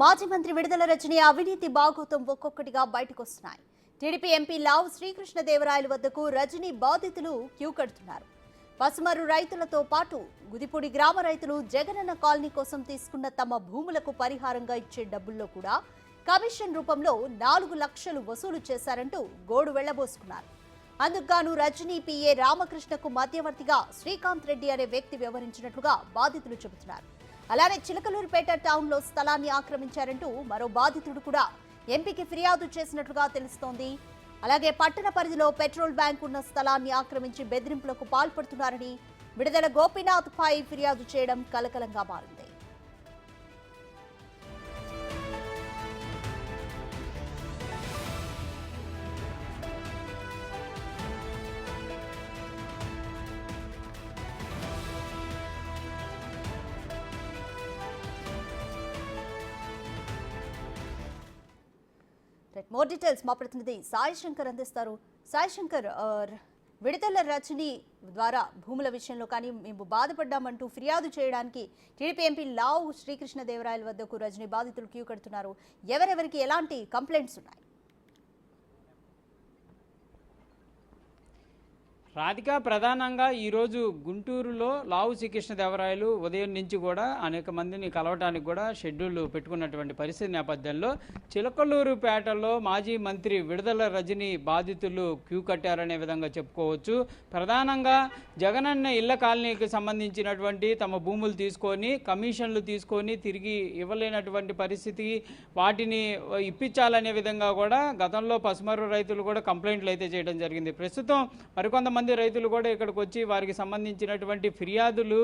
మాజీ మంత్రి విడుదల రజని అవినీతి బాగోతం ఒక్కొక్కటిగా బయటకొస్తున్నాయి. టీడీపీ ఎంపీ లావు శ్రీకృష్ణదేవరాయల వద్దకు రజని బాధితులు క్యూ కడుతున్నారు. పసుమరు రైతులతో పాటు గుదిపూడి గ్రామ రైతులు జగనన్న కాలనీ కోసం తీసుకున్న తమ భూములకు పరిహారంగా ఇచ్చే డబ్బుల్లో కూడా కమిషన్ రూపంలో 4 లక్షలు వసూలు చేశారంటూ గోడు వెళ్లబోసుకున్నారు. అందుకుగాను రజనీ పిఏ రామకృష్ణకు మధ్యవర్తిగా శ్రీకాంత్ రెడ్డి అనే వ్యక్తి వ్యవహరించినట్లుగా బాధితులు చెబుతున్నారు. అలానే చిలకలూరిపేట టౌన్ లో స్థలాన్ని ఆక్రమించారంటూ మరో బాధితుడు కూడా ఎంపీకి ఫిర్యాదు చేసినట్లుగా తెలుస్తోంది. అలాగే పట్టణ పరిధిలో పెట్రోల్ బ్యాంక్ ఉన్న స్థలాన్ని ఆక్రమించి బెదిరింపులకు పాల్పడుతున్నారని విడుదల గోపీనాథ్ పై ఫిర్యాదు చేయడం కలకలంగా మారింది. మోర్ డీటెయిల్స్ మా ప్రతినిధి సాయి శంకర్ అందిస్తారు. సాయి శంకర్, విడుదల రజని ద్వారా భూముల విషయంలో కానీ మేము బాధపడ్డామంటూ ఫిర్యాదు చేయడానికి టీడీపీ ఎంపీ లావు శ్రీకృష్ణదేవరాయల వద్దకు రజని బాధితులు క్యూ కడుతున్నారు. ఎవరెవరికి ఎలాంటి కంప్లైంట్స్ ఉన్నాయి? రాధిక, ప్రధానంగా ఈరోజు గుంటూరులో లావు శ్రీకృష్ణదేవరాయలు ఉదయం నుంచి కూడా అనేక మందిని కలవటానికి కూడా షెడ్యూల్ పెట్టుకున్నటువంటి పరిస్థితి నేపథ్యంలో చిలకలూరుపేటలో మాజీ మంత్రి విడుదల రజని బాధితులు క్యూ కట్టారనే విధంగా చెప్పుకోవచ్చు. ప్రధానంగా జగనన్న ఇళ్ల కాలనీకి సంబంధించినటువంటి తమ భూములు తీసుకొని కమిషన్లు తీసుకొని తిరిగి ఇవ్వలేనటువంటి పరిస్థితి, వాటిని ఇప్పించాలనే విధంగా కూడా గతంలో పసుమరు రైతులు కూడా కంప్లైంట్లు అయితే చేయడం జరిగింది. ప్రస్తుతం మరికొంతమంది రైతులు కూడా ఇక్కడికి వచ్చి వారికి సంబంధించినటువంటి ఫిర్యాదులు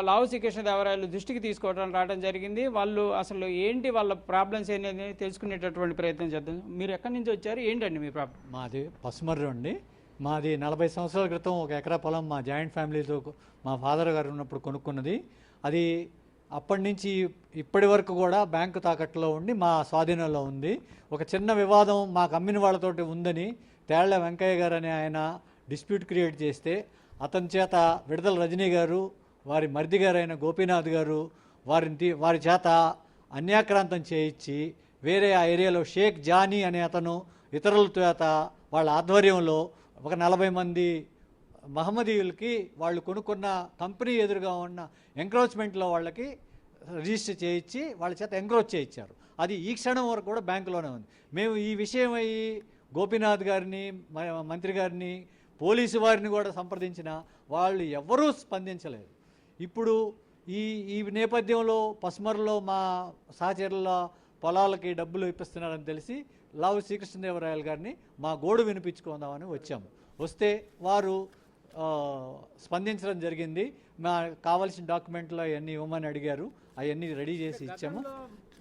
లావు శ్రీకృష్ణదేవరాయలు దృష్టికి తీసుకోవడం రావడం జరిగింది. వాళ్ళు అసలు ఏంటి వాళ్ళ ప్రాబ్లమ్స్ ఏంటి తెలుసుకునేటటువంటి ప్రయత్నం చేద్దాం. మీరు ఎక్కడి నుంచి వచ్చారు, ఏంటండి మీ ప్రాబ్లం? మాది పసుమర్రు అండి. మాది 40 సంవత్సరాల క్రితం 1 ఎకరా పొలం మా జాయింట్ ఫ్యామిలీతో మా ఫాదర్ గారు ఉన్నప్పుడు కొనుక్కున్నది. అది అప్పటి నుంచి ఇప్పటి వరకు కూడా బ్యాంకు తాకట్టులో ఉండి మా స్వాధీనంలో ఉంది. ఒక చిన్న వివాదం మాకు అమ్మిన వాళ్ళతోటి ఉందని తేళ్ల వెంకయ్య గారు అనే ఆయన డిస్ప్యూట్ క్రియేట్ చేస్తే అతని చేత విడుదల రజనీ గారు, వారి మరిది గారైన గోపీనాథ్ గారు వారి చేత అన్యాక్రాంతం చేయించి వేరే ఆ ఏరియాలో షేక్ జానీ అనే అతను ఇతరుల చేత వాళ్ళ ఆధ్వర్యంలో ఒక 40 మంది మహమ్మదీయులకి వాళ్ళు కొనుక్కున్న కంపెనీ ఎదురుగా ఉన్న ఎంక్రోచ్మెంట్లో వాళ్ళకి రిజిస్టర్ చేయించి వాళ్ళ చేత ఎంక్రోచ్ చేయించారు. అది ఈ క్షణం వరకు కూడా బ్యాంకులోనే ఉంది. మేము ఈ విషయం అయ్యి గోపీనాథ్ గారిని, మంత్రి గారిని, పోలీసు వారిని కూడా సంప్రదించిన వాళ్ళు ఎవరూ స్పందించలేదు. ఇప్పుడు ఈ నేపథ్యంలో పసుమర్లో మా సహచరుల పొలాలకి డబ్బులు ఇప్పిస్తున్నారని తెలిసి లావు శ్రీకృష్ణదేవరాయలు గారిని మా గోడు వినిపించుకుందామని వచ్చాము. వస్తే వారు స్పందించడం జరిగింది. కావాల్సిన డాక్యుమెంట్లు అవన్నీ ఇవ్వమని అడిగారు. అవన్నీ రెడీ చేసి ఇచ్చాము.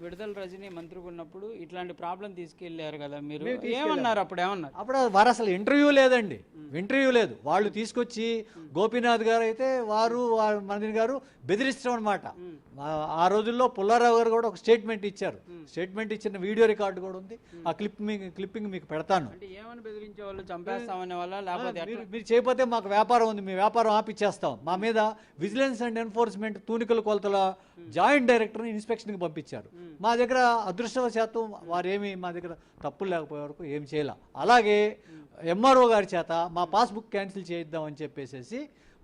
విడుదల రజని మంత్రికి ఉన్నప్పుడు ఇట్లాంటి ప్రాబ్లం తీసుకెళ్లారు కదా, మీరు ఏమన్నారు? అప్పుడు ఏమన్నారు? అప్పుడు వారు అసలు ఇంటర్వ్యూ లేదండి, ఇంటర్వ్యూ లేదు. వాళ్ళు తీసుకొచ్చి గోపీనాథ్ గారు అయితే వారు మంత్రి గారు బెదిరిస్తాం అనమాట. ఆ రోజుల్లో పుల్లారావు గారు కూడా ఒక స్టేట్మెంట్ ఇచ్చారు. స్టేట్మెంట్ ఇచ్చిన వీడియో రికార్డు కూడా ఉంది. ఆ క్లిప్పింగ్ మీకు పెడతాను. ఏమని బెదిరించే వాళ్ళు? చంపేస్తామనే వాళ్ళ, లేకపోతే మీరు చేయకపోతే మాకు వ్యాపారం ఉంది, మీ వ్యాపారం ఆపిచ్చేస్తాం. మా మీద విజిలెన్స్ అండ్ ఎన్ఫోర్స్మెంట్ తూనికల కొలతల జాయింట్ డైరెక్టర్ని ఇన్స్పెక్షన్కి పంపించారు. మా దగ్గర అదృష్టవశాత్తు వారేమి మా దగ్గర తప్పులు లేకపోయే వరకు ఏం చేయాల. అలాగే ఎంఆర్ఓ గారి చేత మా పాస్బుక్ క్యాన్సిల్ చేయిద్దామని చెప్పేసి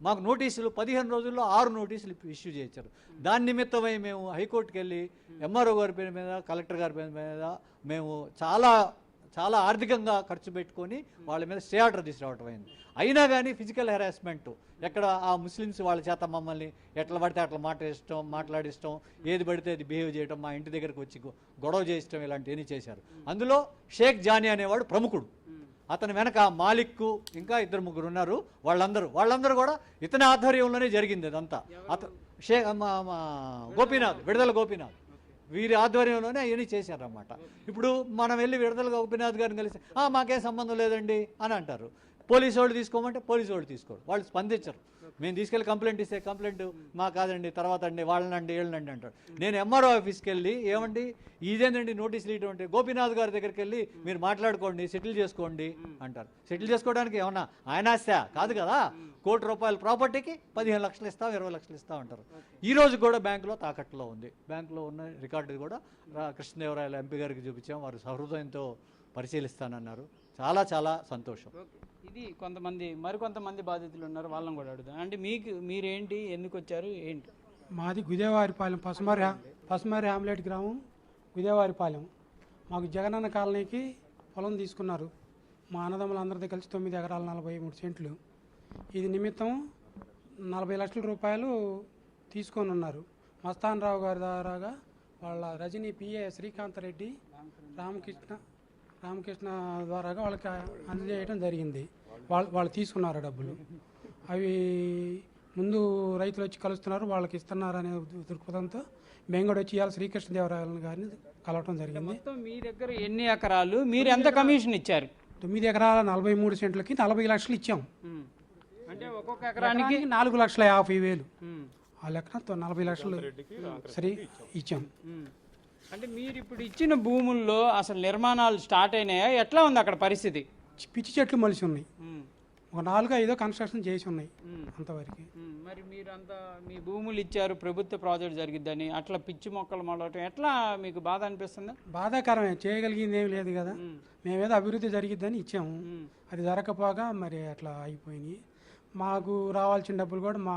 మాకు నోటీసులు 15 రోజుల్లో 6 నోటీసులు ఇష్యూ చేశారు. దాని నిమిత్తమై మేము హైకోర్టుకి వెళ్ళి ఎంఆర్ఓ గారి పేరు మీద, కలెక్టర్ గారి పేరు మీద మేము చాలా ఆర్థికంగా ఖర్చు పెట్టుకొని వాళ్ళ మీద స్టే ఆర్డర్ తీసుకురావటం అయింది. అయినా కానీ ఫిజికల్ హెరాస్మెంట్, ఎక్కడ ఆ ముస్లిమ్స్ వాళ్ళ చేత మమ్మల్ని ఎట్లా పడితే అట్లా మాట్లాడిస్తాం, ఏది పడితే అది బిహేవ్ చేయడం, మా ఇంటి దగ్గరకు వచ్చి గొడవ చేయించడం, ఇలాంటివన్నీ చేశారు. అందులో షేక్ జానీ అనేవాడు ప్రముఖుడు. అతని వెనక మాలిక్ ఇంకా 2-3 ఉన్నారు. వాళ్ళందరూ కూడా ఇతని ఆధ్వర్యంలోనే జరిగింది అదంతా. గోపీనాథ్, విడుదల గోపీనాథ్ వీరి ఆధ్వర్యంలోనే అవన్నీ చేశారన్నమాట. ఇప్పుడు మనం వెళ్ళి విడుదల గోపీనాథ్ గారిని కలిసి మాకేం సంబంధం లేదండి అని అంటారు. పోలీసు వాళ్ళు తీసుకోమంటే పోలీసు వాళ్ళు తీసుకోరు, వాళ్ళు స్పందించరు. మేము తీసుకెళ్ళి కంప్లైంట్ ఇస్తే కంప్లైంట్ మా కాదండి, తర్వాత అండి, వాళ్ళనండి వీళ్ళనండి అంటారు. నేను ఎంఆర్ఓ ఆఫీస్కి వెళ్ళి ఏమండి ఇదేంటండి నోటీసులు ఇవ్వడం అంటే, గోపీనాథ్ గారి దగ్గరికి వెళ్ళి మీరు మాట్లాడుకోండి, సెటిల్ చేసుకోండి అంటారు. సెటిల్ చేసుకోవడానికి ఏమన్నా ఆయన ఆస్తా కాదు కదా, ₹1,00,00,000 ప్రాపర్టీకి 15 లక్షలు ఇస్తాం, 20 లక్షలు ఇస్తాం అంటారు. ఈ రోజు కూడా బ్యాంకులో తాకట్టులో ఉంది. బ్యాంకులో ఉన్న రికార్డు కూడా కృష్ణదేవరాయలు ఎంపీ గారికి చూపించాం, వారు సహృదయంతో పరిశీలిస్తానన్నారు. చాలా చాలా సంతోషం. ఇది మరికొంతమంది బాధితులు ఉన్నారు, వాళ్ళని కూడా అడుగుతాం. అంటే మీరేంటి, ఎందుకు వచ్చారు, ఏంటి? మాది గుదేవారిపాలెం, పసుమారి ఆమ్లెట్ గ్రామం, గుదేవారిపాలెం. మాకు జగనన్న కాలనీకి పొలం తీసుకున్నారు. మా అన్నదమ్ములందరితో కలిసి 9 ఎకరాల 43 సెంట్లు. ఇది నిమిత్తం 40 లక్షల రూపాయలు తీసుకొని ఉన్నారు. మస్తాన్ రావు గారి ద్వారాగా వాళ్ళ రజనీ పిఏ శ్రీకాంతరెడ్డి రామకృష్ణ ద్వారాగా వాళ్ళకి అందజేయడం జరిగింది. వాళ్ళు తీసుకున్నారు డబ్బులు. అవి ముందు రైతులు వచ్చి కలుస్తున్నారు, వాళ్ళకి ఇస్తున్నారు అనే దృక్పథంతో మేము కూడా వచ్చి ఇవాళ శ్రీకృష్ణదేవరాయలు గారిని కలవటం జరిగింది. మొత్తం మీ దగ్గర ఎన్ని ఎకరాలు, మీరు ఎంత కమిషన్ ఇచ్చారు? 9 ఎకరాల 43 సెంట్లకి 40 లక్షలు ఇచ్చాం. అంటే ఒక్కొక్క ఎకరానికి 4,50,000 ఆ లెక్కన 40 లక్షలు సరే ఇచ్చాం. అంటే మీరు ఇప్పుడు ఇచ్చిన భూముల్లో అసలు నిర్మాణాలు స్టార్ట్ అయినాయా, ఎట్లా ఉంది అక్కడ పరిస్థితి? పిచ్చి చెట్లు మలిసి ఉన్నాయి, ఒక 4-5 కన్స్ట్రక్షన్ చేసి ఉన్నాయి అంతవరకు. మరి మీరంతా మీ భూములు ఇచ్చారు, ప్రభుత్వ ప్రాజెక్ట్ జరిగిద్దని, అట్లా పిచ్చి మొక్కలు మొదలటం ఎట్లా మీకు బాధ అనిపిస్తుందా? బాధాకరమే, చేయగలిగింది ఏం లేదు కదా. మేమేదో అభివృద్ధి జరిగిద్దని ఇచ్చాము, అది జరగకపోగా మరి అట్లా అయిపోయినాయి. మాకు రావాల్సిన డబ్బులు కూడా మా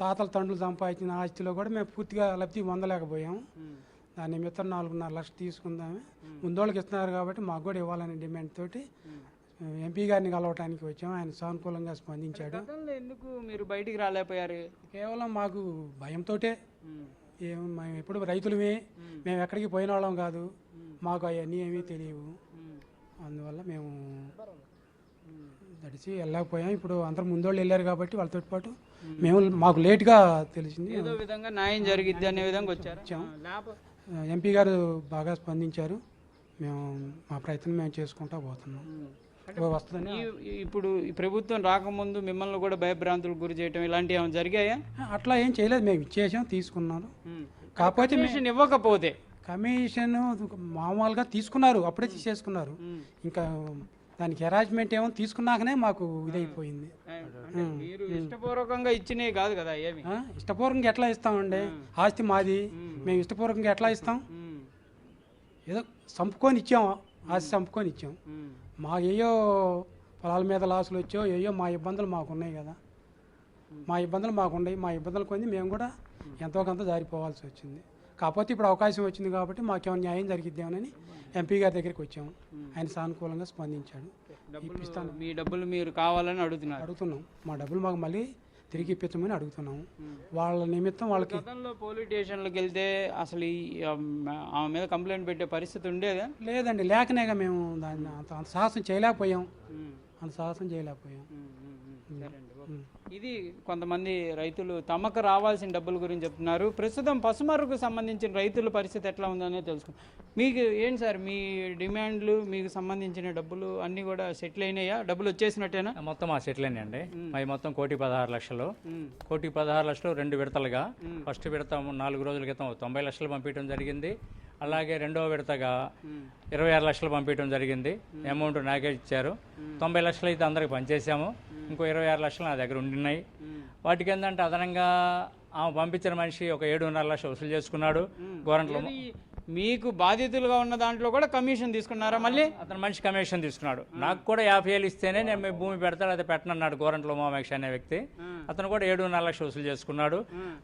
తాతల తండ్రులు సంపాదించిన ఆస్తిలో కూడా మేము పూర్తిగా లబ్ధి పొందలేకపోయాము. దాని నిమిత్తం 4.5 లక్షలు తీసుకుందామే, ముందోళ్ళకి ఇస్తున్నారు కాబట్టి మాకు కూడా ఇవ్వాలనే డిమాండ్ తోటి ఎంపీ గారిని కలవటానికి వచ్చాము. ఆయన సానుకూలంగా స్పందించాడు. ఎందుకు మీరు బయటికి రాలేకపోయారు? కేవలం మాకు భయంతో, మేము ఎప్పుడు రైతులమే, మేము ఎక్కడికి పోయిన వాళ్ళం కాదు, మాకు అవన్నీ ఏమీ తెలియవు. అందువల్ల మేము తడిసి వెళ్ళకపోయాం. ఇప్పుడు అందరూ ముందోళ్ళు వెళ్ళారు కాబట్టి వాళ్ళతో పాటు మాకు లేట్గా తెలిసింది. ఏదో విధంగా న్యాయం జరిగిద్ది అనే విధంగా వచ్చారు. ఎంపీ గారు బాగా స్పందించారు. మేము మా ప్రయత్నం మేము చేసుకుంటా పోతున్నాం. వస్తుందని ఇప్పుడు ఈ ప్రభుత్వం రాకముందు మిమ్మల్ని కూడా భయభ్రాంతులకు గురి చేయడం ఇలాంటివి ఏమైనా జరిగాయా? అట్లా ఏం చేయలేదు, మేము ఇచ్చేసాం, తీసుకున్నారు. కాకపోతే కమిషన్ ఇవ్వకపోతే, కమిషన్ మామూలుగా తీసుకున్నారు, అప్పుడే తీసేసుకున్నారు. ఇంకా దానికి అరేంజ్మెంట్ ఏమో తీసుకున్నాకనే మాకు ఇదైపోయింది. మీరు ఇష్టపూర్వకంగా ఇచ్చినవి కాదు కదా ఏమి? ఇష్టపూర్వకంగా ఎట్లా ఇస్తామండి? ఆస్తి మాది, మేము ఇష్టపూర్వకంగా ఎట్లా ఇస్తాం? ఏదో చంపుకొని ఇచ్చాం, ఆస్తి చంపుకొని ఇచ్చాం. మాకు ఏయో పొలాల మీద లాసులు వచ్చో ఏయో మా ఇబ్బందులు మాకు ఉన్నాయి కదా, మా ఇబ్బందులు మాకు ఉన్నాయి. మా ఇబ్బందులు కొన్ని మేము కూడా ఎంతో కొంత జారిపోవాల్సి వచ్చింది. కాకపోతే ఇప్పుడు అవకాశం వచ్చింది కాబట్టి మాకేమైనా న్యాయం జరిగిద్దామని ఎంపీ గారి దగ్గరికి వచ్చాము. ఆయన సానుకూలంగా స్పందించాడు. ఇప్పిస్తాను, మీ డబ్బులు మీరు కావాలని అడుగుతున్నాం. మా డబ్బులు మాకు మళ్ళీ తిరిగి ఇప్పించమని అడుగుతున్నాము. వాళ్ళ నిమిత్తం వాళ్ళకి గతంలో పోలీస్ స్టేషన్లకు వెళ్తే అసలు ఆమె మీద కంప్లైంట్ పెట్టే పరిస్థితి ఉండేదా? లేదండి, లేకనేగా మేము దాన్ని అంత సాహసం చేయలేకపోయాం. ఇది కొంతమంది రైతులు తమకు రావాల్సిన డబ్బుల గురించి చెప్తున్నారు. ప్రస్తుతం పసుమరుకు సంబంధించిన రైతుల పరిస్థితి ఎట్లా ఉందనే తెలుసుకుందాం. మీకు ఏంటి సార్, మీ డిమాండ్లు, మీకు సంబంధించిన డబ్బులు అన్నీ కూడా సెటిల్ అయినాయా? డబ్బులు వచ్చేసినట్టేనా? మొత్తం సెటిల్ అయినాయండి. అవి మొత్తం 1,16,00,000. 1,16,00,000 2 విడతలుగా, ఫస్ట్ విడత 4 రోజుల క్రితం 90 లక్షలు పంపించడం జరిగింది. అలాగే రెండవ విడతగా 26 లక్షలు పంపించడం జరిగింది. అమౌంట్ నాకే ఇచ్చారు. 90 లక్షలు అయితే అందరికి పనిచేసాము. ఇంకో 26 లక్షలు నా దగ్గర ఉండినాయి. వాటికి ఏంటంటే అదనంగా ఆమె పంపించిన మనిషి ఒక 7.5 లక్షలు వసూలు చేసుకున్నాడు. గోరంట్లో మీకు బాధితులుగా ఉన్న దాంట్లో కూడా కమిషన్ తీసుకున్నారా? మళ్ళీ అతను మనిషి కమిషన్ తీసుకున్నాడు. నాకు కూడా 50,000 ఇస్తేనే నేను మీ భూమి పెడతాడు, అయితే పెట్టనన్నాడు గోరంట్లో మోమేక్ష అనే వ్యక్తి. అతను కూడా 7.5 లక్షలు వసూలు చేసుకున్నాడు.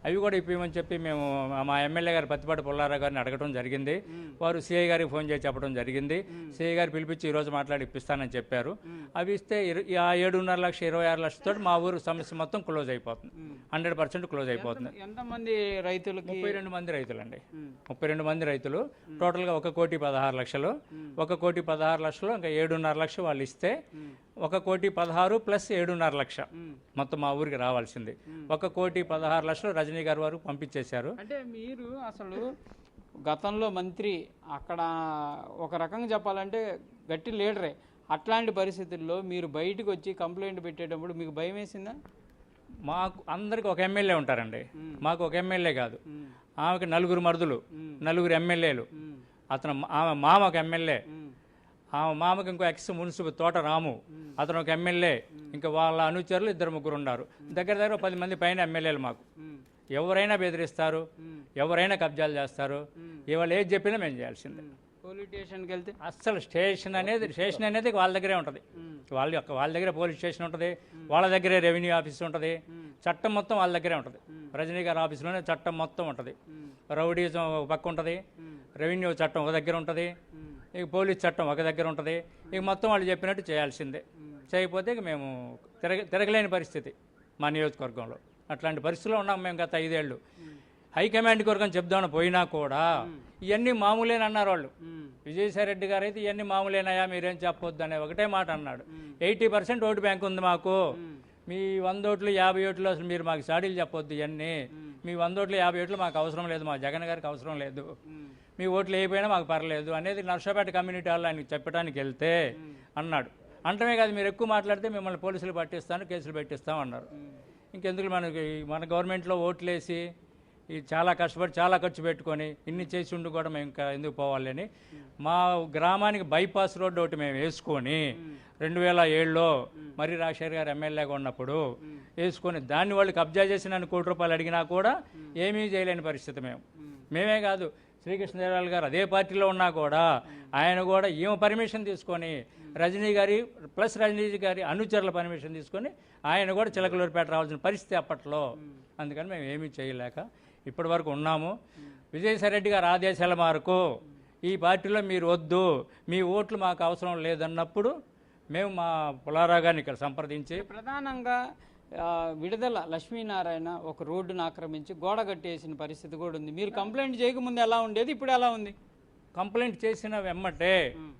అవి కూడా ఇప్పిమని చెప్పి మేము మా ఎమ్మెల్యే గారు పత్తిపాటి పుల్లారావు గారిని అడగడం జరిగింది. వారు సిఐ గారికి ఫోన్ చేసి చెప్పడం జరిగింది. సిఐ గారు పిలిపించి ఈరోజు మాట్లాడి ఇప్పిస్తానని చెప్పారు. అవి ఇస్తే ఆ 7.5 లక్ష 26 లక్షలతో మా ఊరు సమస్య మొత్తం క్లోజ్ అయిపోతుంది. 100% క్లోజ్ అయిపోతుంది. ఎంతమంది రైతులకి? 32 మంది రైతులు అండి. 32 మంది రైతులు. టోటల్గా 1,16,00,000. 1,16,00,000 ఇంకా 7.5 లక్షలు వాళ్ళు ఇస్తే 1,16,00,000 ప్లస్ 7.5 లక్ష మొత్తం మా ఊరికి రావాల్సింది. 1,16,00,000 రజనీ గారి వారు పంపించేశారు. అంటే మీరు అసలు గతంలో మంత్రి, అక్కడ ఒక రకంగా చెప్పాలంటే గట్టి లీడరే, అట్లాంటి పరిస్థితుల్లో మీరు బయటకు వచ్చి కంప్లైంట్ పెట్టేటప్పుడు మీకు భయం వేసిందా? మాకు అందరికి ఒక ఎమ్మెల్యే ఉంటారండి, మాకు ఒక ఎమ్మెల్యే కాదు, ఆమెకి 4 మరుదులు, 4 ఎమ్మెల్యేలు, ఆమె మామ ఒక ఎమ్మెల్యే, ఆమె మామకి ఇంకో ఎక్స్ మున్సిపల్ తోట రాము, అతను ఒక ఎమ్మెల్యే, ఇంకా వాళ్ళ అనుచరులు 2-3 ఉన్నారు. దగ్గర 10 మంది పైన ఎమ్మెల్యేలు మాకు. ఎవరైనా బెదిరిస్తారు, ఎవరైనా కబ్జాలు చేస్తారు, ఇవాళ ఏది చెప్పినా మేము చేయాల్సిందే. పోలీస్ స్టేషన్కి వెళ్తే అస్సలు స్టేషన్ అనేది వాళ్ళ దగ్గరే ఉంటుంది, వాళ్ళ దగ్గరే పోలీస్ స్టేషన్ ఉంటుంది, వాళ్ళ దగ్గరే రెవెన్యూ ఆఫీస్ ఉంటుంది, చట్టం మొత్తం వాళ్ళ దగ్గరే ఉంటుంది. రజనీ గారి ఆఫీస్లోనే చట్టం మొత్తం ఉంటుంది. రౌడీజం ఒక పక్క ఉంటుంది, రెవెన్యూ చట్టం ఒక దగ్గర ఉంటుంది, ఇక పోలీస్ చట్టం ఒక దగ్గర ఉంటుంది. ఇక మొత్తం వాళ్ళు చెప్పినట్టు చేయాల్సిందే. చేయకపోతే ఇక మేము తిరగలేని పరిస్థితి మా నియోజకవర్గంలో. అట్లాంటి పరిస్థితిలో ఉన్నాం మేము గత 5 ఏళ్ళు. హైకమాండ్ కొరకు చెప్దామని పోయినా కూడా ఇవన్నీ మామూలేనన్నారు వాళ్ళు. విజయసాయిరెడ్డి గారు అయితే ఇవన్నీ మామూలేనాయా, మీరేం చెప్పొద్దు అనే ఒకటే మాట అన్నాడు. 80% ఓటు బ్యాంక్ ఉంది మాకు, మీ 100 ఓట్లు 50 ఓట్లు అసలు మీరు మాకు సాడీలు చెప్పొద్దు, ఇవన్నీ మీ 100 ఓట్లు 50 ఓట్లు మాకు అవసరం లేదు, మా జగన్ గారికి అవసరం లేదు, మీ ఓట్లు అయిపోయినా మాకు పర్లేదు అనేది నర్సాపేట కమ్యూనిటీ హాల్లో ఆయనకి చెప్పడానికి వెళ్తే అన్నాడు. అంటమే కాదు, మీరు ఎక్కువ మాట్లాడితే మిమ్మల్ని పోలీసులు పట్టిస్తాను, కేసులు పెట్టిస్తాం అన్నారు. ఇంకెందుకు మన గవర్నమెంట్లో ఓట్లేసి చాలా కష్టపడి చాలా ఖర్చు పెట్టుకొని ఇన్ని చేసి ఉండి కూడా మేము ఇంకా ఎందుకు పోవాలని మా గ్రామానికి బైపాస్ రోడ్డు ఒకటి మేము వేసుకొని 2007లో మరి రాజశేఖర్ గారు ఎమ్మెల్యేగా ఉన్నప్పుడు వేసుకొని దాన్ని వాళ్ళు కబ్జా చేసి నన్ను ₹1 అడిగినా కూడా ఏమీ చేయలేని పరిస్థితి మేమే కాదు, శ్రీకృష్ణదేవరాయలు గారు అదే పార్టీలో ఉన్నా కూడా ఆయన కూడా ఈమె పర్మిషన్ తీసుకొని రజనీ గారి అనుచరుల పర్మిషన్ తీసుకొని ఆయన కూడా చిలకలూరుపేట రావాల్సిన పరిస్థితి అప్పట్లో. అందుకని మేము ఏమీ చేయలేక ఇప్పటి వరకు ఉన్నాము. విజయసాయిరెడ్డి గారి ఆదేశాల మేరకు ఈ పార్టీలో మీరు వద్దు, మీ ఓట్లు మాకు అవసరం లేదన్నప్పుడు మేము మా పుల్లారావు గారిని ఇక్కడ సంప్రదించి ప్రధానంగా విడుదల లక్ష్మీనారాయణ ఒక రోడ్డును ఆక్రమించి గోడ కట్టేసిన పరిస్థితి కూడా ఉంది. మీరు కంప్లైంట్ చేయకముందు ఎలా ఉండేది, ఇప్పుడు ఎలా ఉంది? కంప్లైంట్ చేసిన వెమ్మటే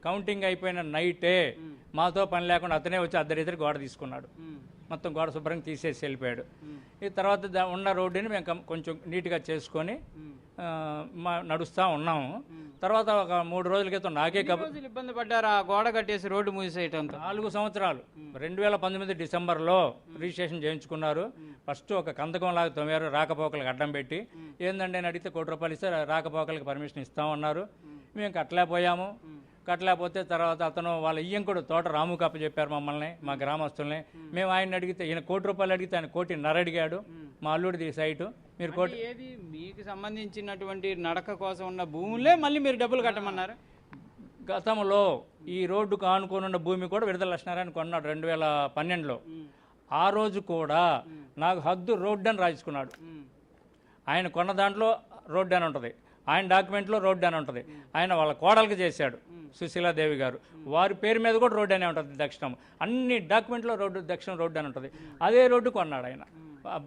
కౌంటింగ్ అయిపోయిన నైటే మాతో పని లేకుండా అతనే వచ్చి అద్దరిద్దరు గోడ తీసుకున్నాడు, మొత్తం గోడ శుభ్రంగా తీసేసి వెళ్ళిపోయాడు. ఈ తర్వాత ఉన్న రోడ్డుని మేము కొంచెం నీట్గా చేసుకొని నడుస్తూ ఉన్నాము. తర్వాత ఒక 3 రోజుల క్రితం నాకే ఇబ్బంది పడ్డారు ఆ గోడ కట్టేసి రోడ్డు మూసేయటంతో. 4 సంవత్సరాలు 2019 డిసెంబర్లో రిజిస్ట్రేషన్ చేయించుకున్నారు. ఫస్ట్ ఒక కందకం లాగా తొమ్మిదారు రాకపోకలకు అడ్డం పెట్టి ఏందండి అని అడిగితే ₹1 ఇస్తే రాకపోకలకు పర్మిషన్ ఇస్తామన్నారు. మేము కట్టలేకపోయాము. కట్టలేకపోతే తర్వాత అతను వాళ్ళ ఇయ్యంకుడు తోట రాముకప్ప చెప్పారు మమ్మల్ని, మా గ్రామస్తుల్ని. మేము ఆయన అడిగితే ఈయన ₹1 అడిగితే ఆయన ₹1.5 అడిగాడు. మా అల్లుడిది సైటు. మీరు ఏది మీకు సంబంధించినటువంటి నడక కోసం ఉన్న భూములే మళ్ళీ మీరు డబ్బులు కట్టమన్నారు. గతంలో ఈ రోడ్డుకు ఆనుకోనున్న భూమి కూడా విడుదల లక్ష్మీనారాయణ కొన్నాడు 2012లో. ఆ రోజు కూడా నాకు హద్దు రోడ్డు అని రాయించుకున్నాడు. ఆయన కొన్న దాంట్లో రోడ్డు అని ఉంటుంది, ఆయన డాక్యుమెంట్లో రోడ్డు అని ఉంటుంది. ఆయన వాళ్ళ కోడలికి చేశాడు సుశీలాదేవి గారు, వారి పేరు మీద కూడా రోడ్డు అనే ఉంటుంది దక్షిణం. అన్ని డాక్యుమెంట్లో దక్షిణం రోడ్డు అని ఉంటుంది. అదే రోడ్డు కొన్నాడు ఆయన,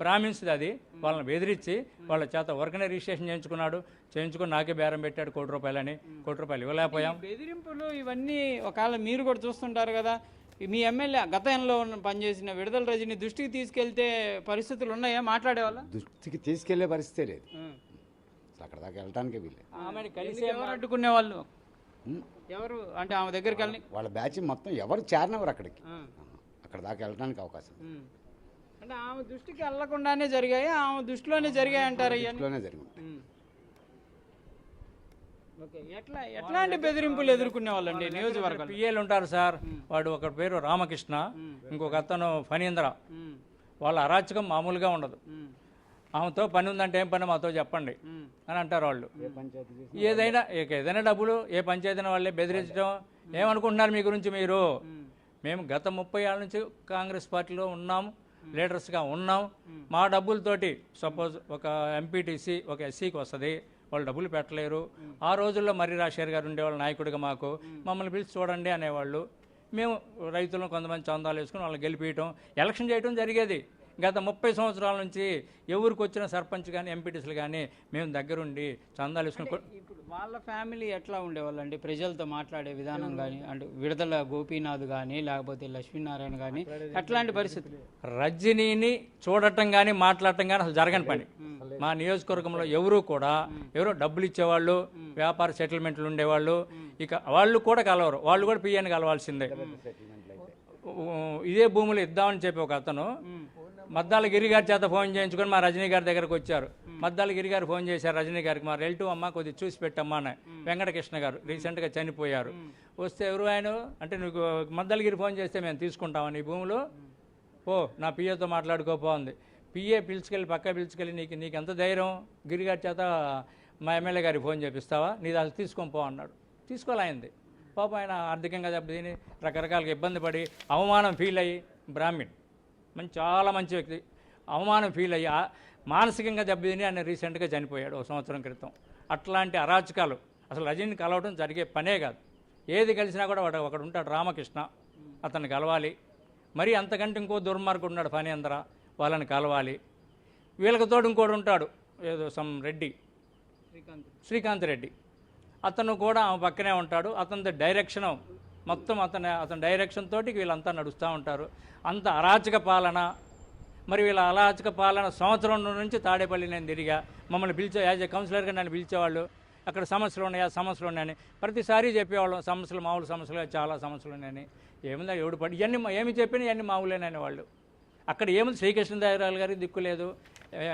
బ్రాహ్మిన్స్ది. అది వాళ్ళని బెదిరించి వాళ్ళ చేత వర్కనే రిజిస్ట్రేషన్ చేయించుకొని నాకే బేరం పెట్టాడు ₹1 అని. ₹1 ఇవ్వలేకపోయాం. బెదిరింపులు ఇవన్నీ ఒకవేళ మీరు కూడా చూస్తుంటారు కదా, మీ ఎమ్మెల్యే గతంలో పనిచేసిన విడుదల రజని దృష్టికి తీసుకెళ్తే పరిస్థితులు ఉన్నాయా? మాట్లాడేవాళ్ళ దృష్టికి తీసుకెళ్లే పరిస్థితే లేదు, అక్కడ దాకా వెళ్ళటానికి వీళ్ళు. ఆమెను కలిసి ఎవరు అడ్డుకునే వాళ్ళు, ఎవరు అంటే ఆమె దగ్గరికి వెళ్ళి వాళ్ళ బ్యాచ్ మొత్తం ఎవరు చేరినవారు అక్కడికి, అక్కడ దాకా వెళ్ళడానికి అవకాశం అంటే ఆమె దృష్టికి వెళ్ళకుండానే జరిగాయి, ఆమె దృష్టిలోనే జరిగాయి అంటారు. ఎట్లాంటి బెదిరింపులు ఎదుర్కొనే వాళ్ళండి నియోజకవర్గం? పిఏలు ఉంటారు సార్, వాడు ఒక పేరు రామకృష్ణ, ఇంకొక అతను ఫణీంద్ర. వాళ్ళ అరాచకం మామూలుగా ఉండదు. ఆమెతో పని ఉందంటే ఏం పని మాతో చెప్పండి అని అంటారు వాళ్ళు. ఏదైనా డబ్బులు ఏ పంచాయతీ వాళ్ళే బెదిరించడం. ఏమనుకుంటున్నారు మీ గురించి మీరు? మేము గత 30 ఏళ్ళ నుంచి కాంగ్రెస్ పార్టీలో ఉన్నాము, లీడర్స్గా ఉన్నాం. మా డబ్బులతోటి సపోజ్ ఒక ఎంపీటీసీ ఒక ఎస్సీకి వస్తుంది, వాళ్ళు డబ్బులు పెట్టలేరు. ఆ రోజుల్లో మర్రి రాజశేఖర్ గారు ఉండేవాళ్ళు నాయకుడిగా, మమ్మల్ని పిలిచి చూడండి అనేవాళ్ళు. మేము రైతులను కొంతమంది చందాలు వేసుకుని వాళ్ళని గెలిపించడం, ఎలక్షన్ చేయడం జరిగేది. గత 30 సంవత్సరాల నుంచి ఎవరికి వచ్చిన సర్పంచ్ కానీ ఎంపీటీసీలు కానీ మేము దగ్గరుండి చందాలు వేసుకుని. ఇప్పుడు వాళ్ళ ఫ్యామిలీ ఎట్లా ఉండేవాళ్ళండి ప్రజలతో మాట్లాడే విధానం కానీ, అంటే విడుదల గోపీనాథ్ కానీ లేకపోతే లక్ష్మీనారాయణ కానీ అట్లాంటి పరిస్థితులు? రజనీని చూడటం కానీ మాట్లాడటం కానీ అసలు జరగని పని. మా నియోజకవర్గంలో ఎవరో డబ్బులు ఇచ్చేవాళ్ళు, వ్యాపార సెటిల్మెంట్లు ఉండేవాళ్ళు, ఇక వాళ్ళు కూడా కలవరు, వాళ్ళు కూడా పిఎన్ కలవాల్సిందే. ఇదే భూములు ఇద్దామని చెప్పి ఒక అతను మద్దాల గిరి గారి చేత ఫోన్ చేయించుకొని మా రజనీ గారి దగ్గరకు వచ్చారు. మద్దాల గిరి గారు ఫోన్ చేశారు రజనీ గారికి, మా రిలేటివ్ అమ్మ కొద్దిగా చూసి పెట్టమ్మా అని. వెంకటకృష్ణ గారు రీసెంట్గా చనిపోయారు. వస్తే ఎవరు ఆయన అంటే, నువ్వు మద్దాలగిరి ఫోన్ చేస్తే మేము తీసుకుంటామని ఈ భూములు, పో నా పిఏతో మాట్లాడుకోపో ఉంది. పిఏ పిలుచుకెళ్ళి పక్క పిలుచుకెళ్ళి నీకు ఎంత ధైర్యం, గిరిగారి చేత మా ఎమ్మెల్యే గారికి ఫోన్ చేపిస్తావా, నీది అసలు తీసుకొని పో అన్నాడు. తీసుకోలేంది. పాపం ఆయన ఆర్థికంగా దెబ్బతిని రకరకాలుగా ఇబ్బంది పడి అవమానం ఫీల్ అయ్యి, బ్రాహ్మణ్ చాలా మంచి వ్యక్తి, అవమానం ఫీల్ అయ్యి మానసికంగా దెబ్బతిని ఆయన రీసెంట్గా చనిపోయాడు 1 సంవత్సరం క్రితం. అట్లాంటి అరాచకాలు అసలు రజనీని కలవడం జరిగే పనే కాదు. ఏది కలిసినా కూడా ఒకడు ఉంటాడు రామకృష్ణ, అతన్ని కలవాలి. మరి అంతకంటే ఇంకో దుర్మార్గుడు ఉన్నాడు ఫణీంద్ర, వాళ్ళని కలవాలి. వీళ్ళకి తోడు ఇంకోడు ఉంటాడు ఏదో రెడ్డి, శ్రీకాంత్ రెడ్డి, అతను కూడా ఆమె పక్కనే ఉంటాడు. అతని డైరెక్షన్ మొత్తం అతని డైరెక్షన్ తోటి వీళ్ళంతా నడుస్తూ ఉంటారు. అంత అరాచక పాలన. మరి వీళ్ళ అరాచక పాలన సంవత్సరం నుంచి తాడేపల్లి నేను తిరిగా, మమ్మల్ని యాజ్ ఏ కౌన్సిలర్గా నన్ను పిలిచేవాళ్ళు. అక్కడ సమస్యలు ఉన్నాయని ప్రతిసారి చెప్పేవాళ్ళం. సమస్యలు మామూలు సమస్యలు, చాలా సమస్యలు ఉన్నాయని. ఏముందా ఎవడు పడి ఇవన్నీ ఏమి చెప్పినా ఇవన్నీ మామూలేనని వాళ్ళు. అక్కడ ఏముంది, శ్రీకృష్ణదేవరాయలు గారికి దిక్కు లేదు,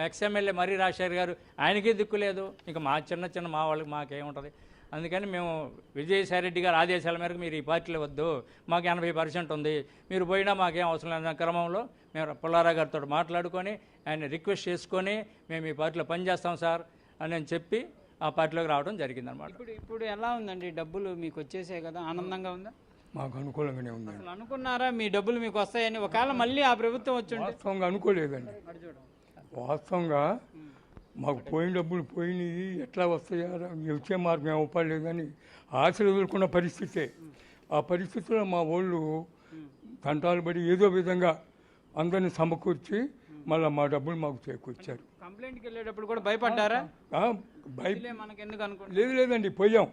ఎక్స్ఎమ్మెల్యే మర్రి రాజశేఖర్ గారు ఆయనకి దిక్కు లేదు, ఇంకా మా చిన్న మా వాళ్ళకి మాకేముంటుంది. అందుకని మేము విజయసాయిరెడ్డి గారు ఆదేశాల మేరకు మీరు ఈ పార్టీలో వద్దు, మాకు 80% ఉంది, మీరు పోయినా మాకేం అవసరం లేదన్న క్రమంలో మేము పుల్లారావు గారితో మాట్లాడుకొని ఆయన రిక్వెస్ట్ చేసుకొని మేము ఈ పార్టీలో పనిచేస్తాం సార్ అని చెప్పి ఆ పార్టీలోకి రావడం జరిగిందనమాట. ఇప్పుడు ఎలా ఉందండి, డబ్బులు మీకు వచ్చేసాయి కదా, ఆనందంగా ఉందా? మాకు అనుకూలంగానే ఉందండి. అసలు అనుకున్నారా మీ డబ్బులు మీకు వస్తాయని? ఒకవేళ మళ్ళీ ఆ ప్రభుత్వం వచ్చి వాస్తవంగా అనుకోలేదండి. వాస్తవంగా మాకు పోయిన డబ్బులు పోయినవి ఎట్లా వస్తాయా, వచ్చే మార్గం ఏమవ్వలేదని ఆశలు ఎదుర్కొన్న పరిస్థితే. ఆ పరిస్థితిలో మా వాళ్ళు తంటాలు పడి ఏదో విధంగా అందరిని సమకూర్చి మళ్ళీ మా డబ్బులు మాకు చేకూర్చారు. కంప్లైంట్కి వెళ్ళేటప్పుడు కూడా భయపడ్డారా? మనకి ఎందుకు అనుకుంటా లేదండి, పోయాం.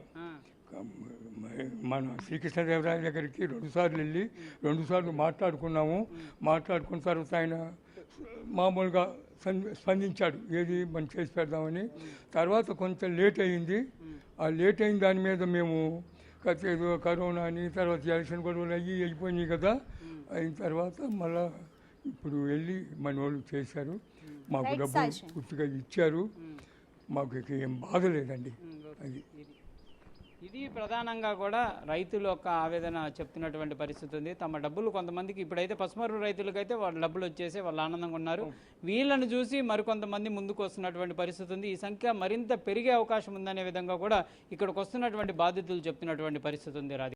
మన శ్రీకృష్ణదేవరాయ దగ్గరికి 2 సార్లు వెళ్ళి 2 సార్లు మాట్లాడుకున్నాము. మాట్లాడుకున్న తర్వాత ఆయన మామూలుగా స్పందించాడు, ఏది మనం చేసి పెడదామని. తర్వాత కొంచెం లేట్ అయింది. ఆ లేట్ అయిన దాని మీద మేము ఏదో కరోనా అని, తర్వాత ఎలక్షన్ గొడవలు అయిపోయినాయి కదా. అయిన తర్వాత మళ్ళా ఇప్పుడు వెళ్ళి మన వాళ్ళు చేశారు, మాకు డబ్బులు పూర్తిగా ఇచ్చారు. మాకు ఇక ఏం బాధ లేదండి. ఇది ప్రధానంగా కూడా రైతులు యొక్క ఆవేదన చెప్తున్నటువంటి పరిస్థితి ఉంది. తమ డబ్బులు కొంతమందికి ఇప్పుడైతే పసుమరు రైతులకైతే వాళ్ళ డబ్బులు వచ్చేసి వాళ్ళు ఆనందంగా ఉన్నారు. వీళ్ళని చూసి మరికొంతమంది ముందుకు వస్తున్నటువంటి పరిస్థితి ఉంది. ఈ సంఖ్య మరింత పెరిగే అవకాశం ఉందనే విధంగా కూడా ఇక్కడికి వస్తున్నటువంటి బాధితులు చెప్తున్నటువంటి పరిస్థితి ఉంది. రాధిక.